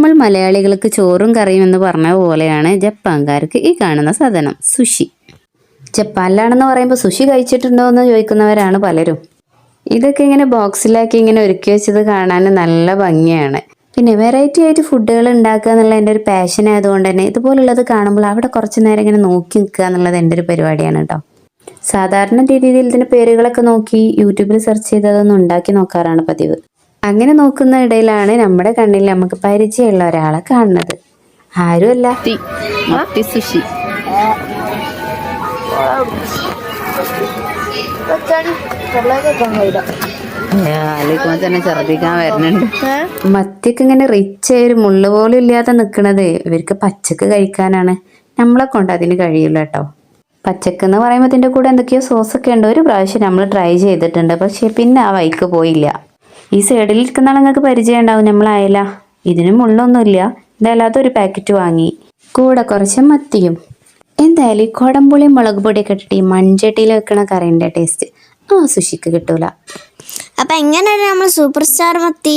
നമ്മൾ മലയാളികൾക്ക് ചോറും കറിയും എന്ന് പറഞ്ഞ പോലെയാണ് ജപ്പാൻകാർക്ക് ഈ കാണുന്ന സാധനം സുഷി. ജപ്പാനിലാണെന്ന് പറയുമ്പോൾ സുഷി കഴിച്ചിട്ടുണ്ടോ എന്ന് ചോദിക്കുന്നവരാണ് പലരും. ഇതൊക്കെ ഇങ്ങനെ ബോക്സിലാക്കി ഇങ്ങനെ ഒരുക്കി വെച്ചത് കാണാൻ നല്ല ഭംഗിയാണ്. പിന്നെ വെറൈറ്റി ആയിട്ട് ഫുഡുകൾ ഉണ്ടാക്കുക എന്നുള്ള എൻ്റെ ഒരു പാഷൻ ആയതുകൊണ്ട് തന്നെ ഇതുപോലുള്ളത് കാണുമ്പോൾ അവിടെ കുറച്ച് നേരം ഇങ്ങനെ നോക്കി നിൽക്കുക എന്നുള്ളത് എൻ്റെ ഒരു പരിപാടിയാണ് കേട്ടോ. സാധാരണ രീതിയിൽ ഇതിൻ്റെ പേരുകളൊക്കെ നോക്കി യൂട്യൂബിൽ സെർച്ച് ചെയ്ത് അതൊന്ന് ഉണ്ടാക്കി നോക്കാറാണ് പതിവ്. അങ്ങനെ നോക്കുന്ന ഇടയിലാണ് നമ്മുടെ കണ്ണിൽ നമുക്ക് പരിചയമുള്ള ഒരാളെ കാണുന്നത്. ആരുമല്ല, മത്തി സുഷി. ആലോചിക്കുമ്പോൾ തന്നെ ഛർദിക്കാൻ വരുന്നുണ്ട്. മത്തിയൊക്കെ ഇങ്ങനെ റിച്ച് ആയ ഒരു മുള്ളു പോലും ഇല്ലാതെ നിൽക്കണത് ഇവർക്ക് പച്ചക്ക് കഴിക്കാനാണ്. നമ്മളെ കൊണ്ട് അതിന് കഴിയില്ല കേട്ടോ. പച്ചക്ക് എന്ന് പറയുമ്പോൾ ഇതിൻ്റെ കൂടെ എന്തൊക്കെയോ സോസൊക്കെ ഉണ്ട്. ഒരു പ്രാവശ്യം നമ്മൾ ട്രൈ ചെയ്തിട്ടുണ്ട്, പക്ഷേ പിന്നെ ആ വഴിക്ക് പോയില്ല. ഈ സൈഡിൽ ഇരിക്കുന്ന നിങ്ങൾക്ക് പരിചയം ഉണ്ടാവും, നമ്മളായല. ഇതിന് മുള്ളൊന്നുമില്ല. ഇതല്ലാതെ ഒരു പാക്കറ്റ് വാങ്ങി, കൂടെ കുറച്ച് മത്തിയും. എന്തായാലും ഈ കുടംപുളി മുളക് പൊടിയൊക്കെ ഇട്ടിട്ട് ഈ മൺചട്ടിയിൽ വെക്കണ കറിൻ്റെ ടേസ്റ്റ് ആ സുഷിക്ക് കിട്ടൂല. അപ്പൊ എങ്ങനെയാണ് നമ്മൾ സൂപ്പർ സ്റ്റാർ മത്തി?